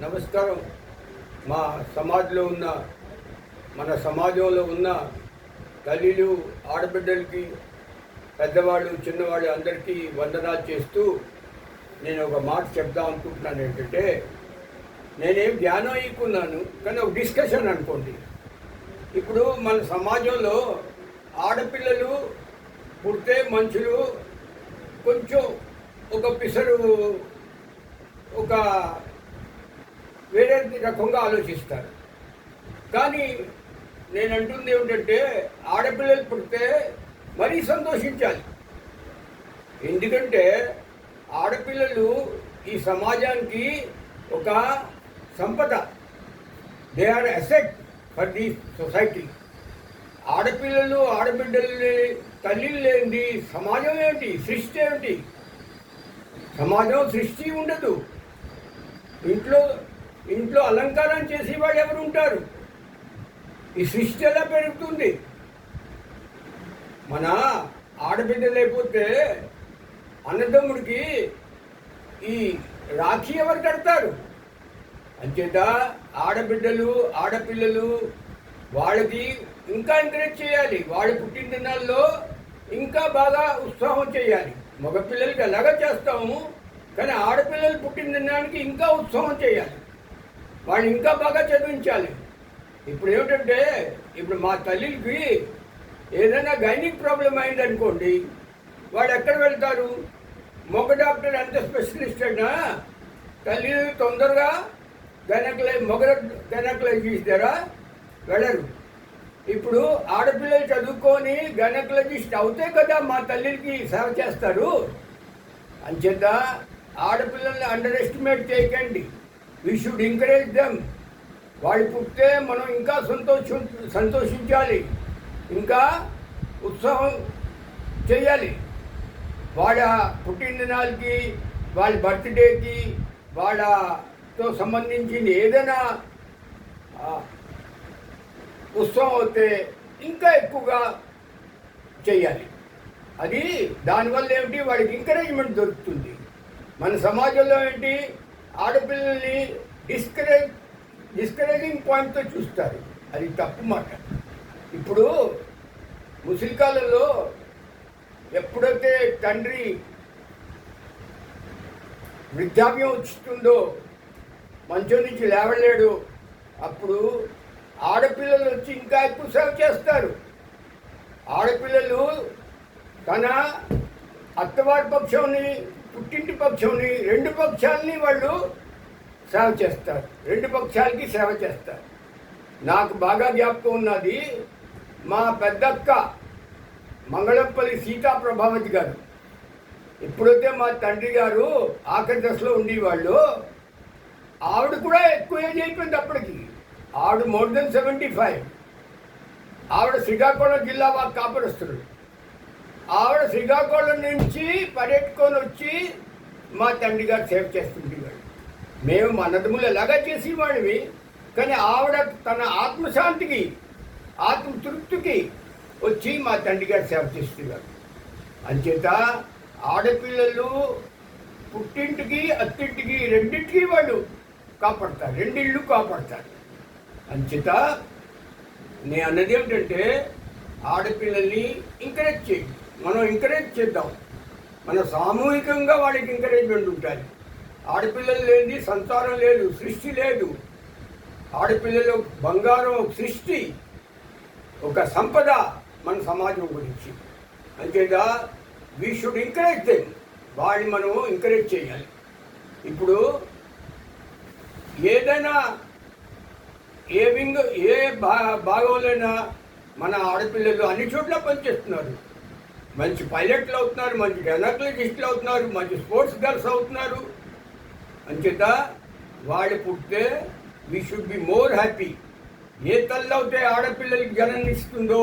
నమస్కారం. మా సమాజంలో ఉన్న మన సమాజంలో ఉన్న తల్లిలు ఆడబిడ్డలకి పెద్దవాళ్ళు చిన్నవాళ్ళు అందరికీ వందనాలు చేస్తూ నేను ఒక మాట చెప్దాం అనుకుంటున్నాను. ఏంటంటే నేనేం జ్ఞానం అయ్యుకున్నాను కానీ ఒక డిస్కషన్ అనుకోండి. ఇప్పుడు మన సమాజంలో ఆడపిల్లలు పుడితే మనుషులు కొంచెం ఒక పిసరు ఒక వేరే రకంగా ఆలోచిస్తారు. కానీ నేను అంటుంది ఏమిటంటే ఆడపిల్లలు పుడితే మరీ సంతోషించాలి. ఎందుకంటే ఆడపిల్లలు ఈ సమాజానికి ఒక సంపద. They are asset for the society. ఆడపిల్లలు ఆడబిడ్డలు తల్లిలు లేనిది సమాజం ఏమిటి, సృష్టి ఏమిటి? సమాజం సృష్టి ఉండదు. ఇంట్లో అలంకారం చేసేవాడు ఎవరు ఉంటారు? ఈ సృష్టి ఎలా పెరుగుతుంది? మన ఆడబిడ్డ లేకపోతే అన్నదమ్ముడికి ఈ రాఖీ ఎవరు కడతారు? అంచేత ఆడపిల్లలు వాళ్ళకి ఇంకా ఎంకరేజ్ చేయాలి. వాళ్ళ పుట్టినదినాల్లో ఇంకా బాగా ఉత్సాహం చేయాలి. మగపిల్లలకి ఎలాగా చేస్తాము, కానీ ఆడపిల్లలు పుట్టినదినానికి ఇంకా ఉత్సాహం చేయాలి. వాళ్ళు ఇంకా బాగా చదివించాలి. ఇప్పుడు ఏమిటంటే ఇప్పుడు మా తల్లికి ఏదైనా గైనిక్ ప్రాబ్లం అయిందనుకోండి, వాళ్ళు ఎక్కడ వెళ్తారు? మగ డాక్టర్ ఎంత స్పెషలిస్ట్ అయినా తల్లి తొందరగా మగ గైనకాలజిస్ట్ దగ్గర వెళ్ళరు. ఇప్పుడు ఆడపిల్లలు చదువుకొని గైనకాలజిస్ట్ అవుతే కదా మా తల్లికి సేవ చేస్తారు. అంచేత ఆడపిల్లల్ని అండర్ ఎస్టిమేట్ చేయకండి. We should encourage them. వాళ్ళు పుట్టితే మనం ఇంకా సంతోషించాలి, ఇంకా ఉత్సాహం చేయాలి. వాళ్ళ పుట్టినదినాలకి, వాళ్ళ బర్త్డేకి, వాళ్ళతో సంబంధించిన ఏదైనా ఉత్సవం అయితే ఇంకా ఎక్కువగా చేయాలి. అది దానివల్ల ఏమిటి, వాడికి ఎంకరేజ్మెంట్ దొరుకుతుంది. మన సమాజంలో ఏంటి, ఆడపిల్లల్ని డిస్కరేజింగ్ పాయింట్తో చూస్తారు. అది తప్పు మాట. ఇప్పుడు ముసలికాలంలో ఎప్పుడైతే తండ్రి వృద్ధాప్యం వచ్చిందో, మంచం నుంచి లేవలేడు, అప్పుడు ఆడపిల్లలు వచ్చి ఇంకా ఎక్కువ సేవ చేస్తారు. ఆడపిల్లలు తన అత్తవారి పక్షంని, పుట్టింటి పక్షంని, రెండు పక్షాలని వాళ్ళు సేవ చేస్తారు. రెండు పక్షాలకి సేవ చేస్తారు. నాకు బాగా జ్ఞాపకం ఉన్నది, మా పెద్దక్క మంగళంపల్లి సీతా ప్రభావతి గారు. ఎప్పుడైతే మా తండ్రి గారు ఆఖరి దశలో ఉండేవాళ్ళు, ఆవిడ కూడా ఎక్కువ ఏజ్ అయిపోయింది అప్పటికి. ఆవిడ మోర్ దెన్ 75. ఆవిడ శ్రీకాకుళం జిల్లా కాపురస్తుడు. ఆవిడ శ్రీకాకుళం నుంచి పర్యటకొని వచ్చి మా తండ్రి గారు సేవ చేస్తుండేవాడు. మేము అన్నదమ్ములు ఎలాగా చేసేవాడివి, కానీ ఆవిడ తన ఆత్మశాంతికి, ఆత్మతృప్తికి వచ్చి మా తండ్రి గారు సేవ చేస్తున్నారు. అంచేత ఆడపిల్లలు పుట్టింటికి అత్తింటికి రెండింటికి వాళ్ళు కాపాడతారు, రెండిళ్ళు కాపాడతారు. అంచేత నేను అన్నది ఏమిటంటే ఆడపిల్లల్ని ఎంకరేజ్ చేయండి. మనం ఎంకరేజ్ చేద్దాం. మన సామూహికంగా వాళ్ళకి ఎంకరేజ్మెంట్ ఉంటుంది. ఆడపిల్లలు లేనిది సంతానం లేదు, సృష్టి లేదు. ఆడపిల్లలు బంగారం, సృష్టి, ఒక సంపద మన సమాజం గురించి. అంతేత వీ షుడ్ ఎంకరేజ్ దెమ్. వాళ్ళని మనం ఎంకరేజ్ చేయాలి. ఇప్పుడు ఏదైనా ఏ భాగంలోనైనా మన ఆడపిల్లలు అన్ని చోట్ల పనిచేస్తున్నారు. మంచి పైలట్లు అవుతున్నారు, మంచి గైనకాలజిస్టులు అవుతున్నారు, మంచి స్పోర్ట్స్ గర్ల్స్ అవుతున్నారు. అంచేత వాళ్ళు పుట్టితే we should be more happy. ఏ తల్లి అయితే ఆడపిల్లలకి జన్మనిస్తుందో,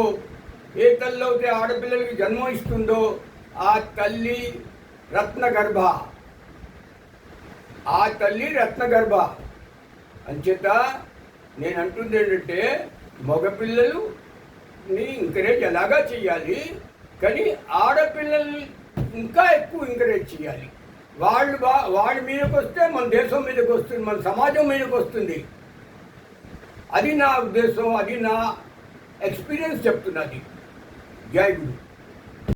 ఏ తల్లి అయితే ఆడపిల్లలకి జన్మ ఇస్తుందో ఆ తల్లి రత్నగర్భ. ఆ తల్లి రత్నగర్భ. అంచేత నేను అంటుంది ఏంటంటే మగపిల్లలని ఎంకరేజ్ ఎలాగా చేయాలి, కానీ ఆడపిల్లల్ని ఇంకా ఎక్కువ ఎంకరేజ్ చేయాలి. వాళ్ళ మీదకి వస్తే మన దేశం మీదకి వస్తుంది, మన సమాజం మీదకి వస్తుంది. అది నా ఉద్దేశం, అది నా ఎక్స్పీరియన్స్ చెప్తున్నది. జై గురు.